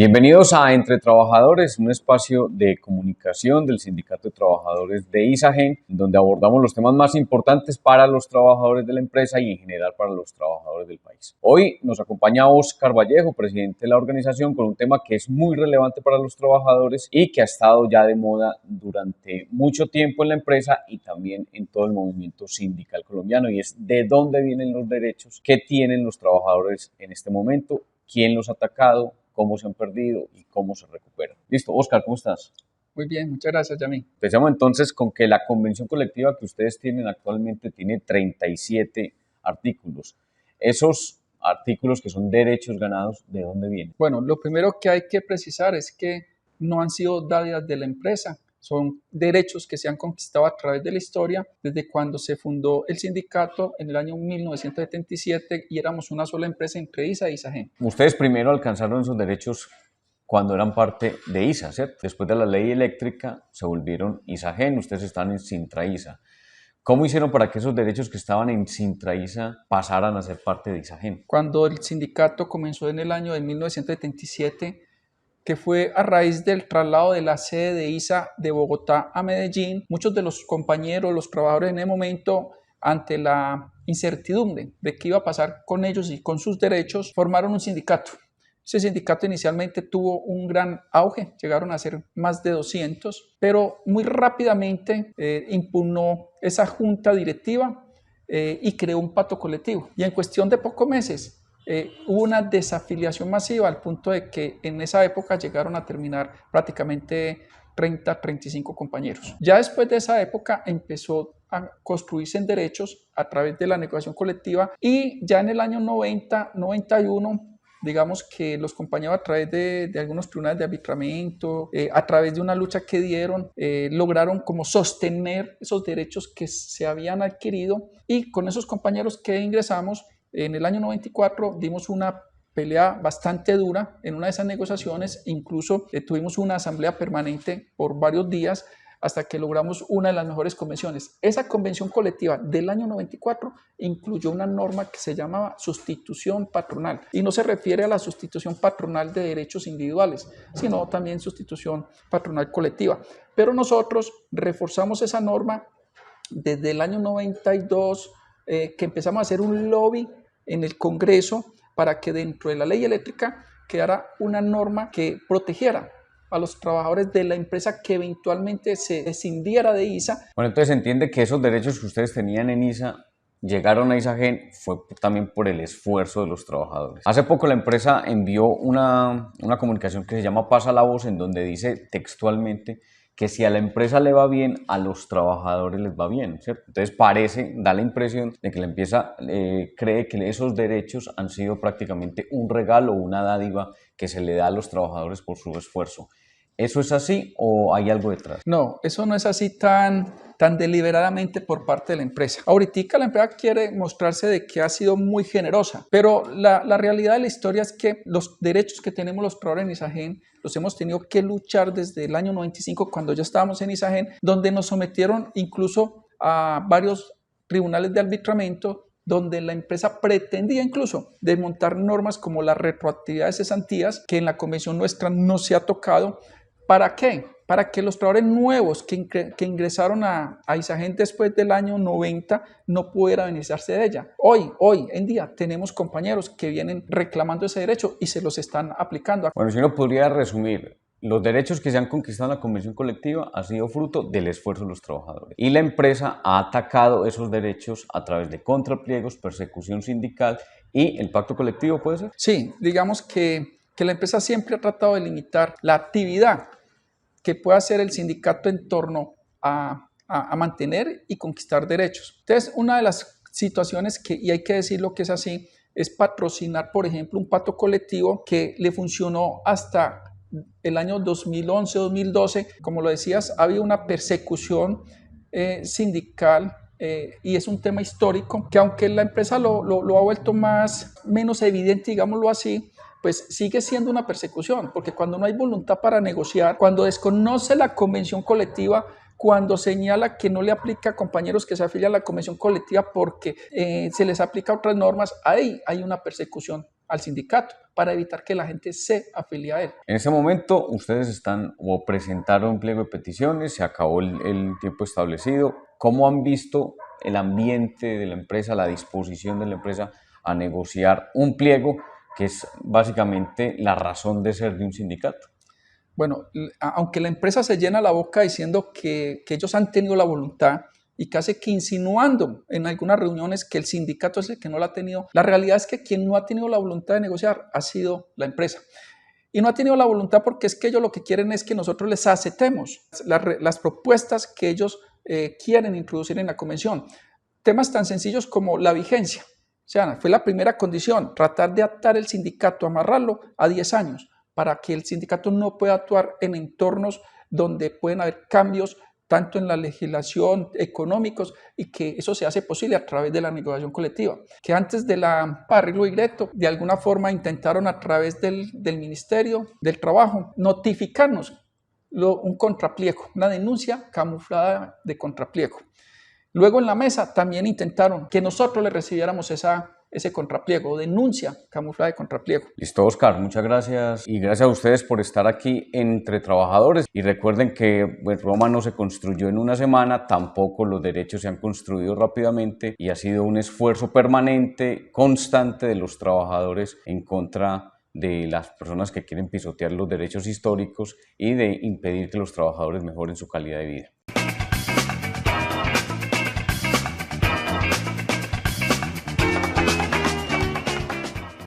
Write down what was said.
Bienvenidos a Entre Trabajadores, un espacio de comunicación del Sindicato de Trabajadores de Isagen, donde abordamos los temas más importantes para los trabajadores de la empresa y en general para los trabajadores del país. Hoy nos acompaña Óscar Vallejo, presidente de la organización, con un tema que es muy relevante para los trabajadores y que ha estado ya de moda durante mucho tiempo en la empresa y también en todo el movimiento sindical colombiano, y es de dónde vienen los derechos que tienen los trabajadores en este momento, quién los ha atacado, cómo se han perdido y cómo se recuperan. Listo, Óscar, ¿cómo estás? Muy bien, muchas gracias, Yamí. Empezamos entonces con que la convención colectiva que ustedes tienen actualmente tiene 37 artículos. Esos artículos que son derechos ganados, ¿de dónde vienen? Bueno, lo primero que hay que precisar es que no han sido dádivas de la empresa, son derechos que se han conquistado a través de la historia desde cuando se fundó el sindicato en el año 1977 y éramos una sola empresa entre ISA e Isagen. Ustedes primero alcanzaron esos derechos cuando eran parte de ISA, ¿cierto? Después de la ley eléctrica se volvieron Isagen, ustedes están en Sintra-ISA. ¿Cómo hicieron para que esos derechos que estaban en Sintra-ISA pasaran a ser parte de Isagen? Cuando el sindicato comenzó en el año de 1977, que fue a raíz del traslado de la sede de ISA de Bogotá a Medellín, muchos de los compañeros, los trabajadores en el momento, ante la incertidumbre de qué iba a pasar con ellos y con sus derechos, formaron un sindicato. Ese sindicato inicialmente tuvo un gran auge, llegaron a ser más de 200, pero muy rápidamente impugnó esa junta directiva y creó un pacto colectivo. Y en cuestión de pocos meses, hubo una desafiliación masiva al punto de que en esa época llegaron a terminar prácticamente 35 compañeros. Ya después de esa época empezó a construirse en derechos a través de la negociación colectiva y ya en el año 90, 91, digamos que los compañeros a través de algunos tribunales de arbitramiento, a través de una lucha que dieron, lograron como sostener esos derechos que se habían adquirido, y con esos compañeros que ingresamos en el año 94 dimos una pelea bastante dura en una de esas negociaciones, incluso tuvimos una asamblea permanente por varios días hasta que logramos una de las mejores convenciones. Esa convención colectiva del año 94 incluyó una norma que se llamaba sustitución patronal, y no se refiere a la sustitución patronal de derechos individuales, sino también sustitución patronal colectiva. Pero nosotros reforzamos esa norma desde el año 92, que empezamos a hacer un lobby en el Congreso para que dentro de la ley eléctrica quedara una norma que protegiera a los trabajadores de la empresa que eventualmente se escindiera de ISA. Bueno, entonces se entiende que esos derechos que ustedes tenían en ISA llegaron a Isagen fue también por el esfuerzo de los trabajadores. Hace poco la empresa envió una comunicación que se llama Pasa la Voz, en donde dice textualmente que si a la empresa le va bien, a los trabajadores les va bien, ¿cierto? Entonces da la impresión de que la empresa cree que esos derechos han sido prácticamente un regalo o una dádiva que se le da a los trabajadores por su esfuerzo. ¿Eso es así o hay algo detrás? No, eso no es así tan deliberadamente por parte de la empresa. Ahorita la empresa quiere mostrarse de que ha sido muy generosa, pero la realidad de la historia es que los derechos que tenemos los trabajadores en Isagen los hemos tenido que luchar desde el año 95, cuando ya estábamos en Isagen, donde nos sometieron incluso a varios tribunales de arbitramiento, donde la empresa pretendía incluso desmontar normas como la retroactividad de cesantías, que en la convención nuestra no se ha tocado. ¿Para qué? Para que los trabajadores nuevos que ingresaron a Isagen después del año 90 no pudieran beneficiarse de ella. Hoy en día tenemos compañeros que vienen reclamando ese derecho y se los están aplicando. Bueno, si uno podría resumir, los derechos que se han conquistado en la convención colectiva han sido fruto del esfuerzo de los trabajadores. Y la empresa ha atacado esos derechos a través de contrapliegos, persecución sindical y el pacto colectivo, ¿puede ser? Sí, digamos que la empresa siempre ha tratado de limitar la actividad que pueda hacer el sindicato en torno a mantener y conquistar derechos. Entonces, una de las situaciones y hay que decirlo que es así, es patrocinar, por ejemplo, un pacto colectivo que le funcionó hasta el año 2011-2012. Como lo decías, había una persecución sindical, y es un tema histórico que, aunque la empresa lo ha vuelto menos evidente, digámoslo así, pues sigue siendo una persecución, porque cuando no hay voluntad para negociar, cuando desconoce la convención colectiva, cuando señala que no le aplica a compañeros que se afilian a la convención colectiva porque se les aplica otras normas, ahí hay una persecución al sindicato para evitar que la gente se afilie a él. En ese momento ustedes están o presentaron pliego de peticiones, se acabó el tiempo establecido. ¿Cómo han visto el ambiente de la empresa, la disposición de la empresa a negociar un pliego que es básicamente la razón de ser de un sindicato? Bueno, aunque la empresa se llena la boca diciendo que ellos han tenido la voluntad y casi que insinuando en algunas reuniones que el sindicato es el que no la ha tenido, la realidad es que quien no ha tenido la voluntad de negociar ha sido la empresa. Y no ha tenido la voluntad porque es que ellos lo que quieren es que nosotros les aceptemos las propuestas que ellos quieren introducir en la convención. Temas tan sencillos como la vigencia. O sea, fue la primera condición, tratar de atar el sindicato, amarrarlo a 10 años, para que el sindicato no pueda actuar en entornos donde pueden haber cambios tanto en la legislación, económicos, y que eso se hace posible a través de la negociación colectiva. Que antes de la arreglo directo, de alguna forma intentaron a través del Ministerio del Trabajo notificarnos un contrapliego, una denuncia camuflada de contrapliego. Luego en la mesa también intentaron que nosotros le recibiéramos ese contrapliego, denuncia camuflada de contrapliego. Listo, Oscar, muchas gracias y gracias a ustedes por estar aquí entre trabajadores. Y recuerden que Roma no se construyó en una semana, tampoco los derechos se han construido rápidamente y ha sido un esfuerzo permanente, constante de los trabajadores en contra de las personas que quieren pisotear los derechos históricos y de impedir que los trabajadores mejoren su calidad de vida.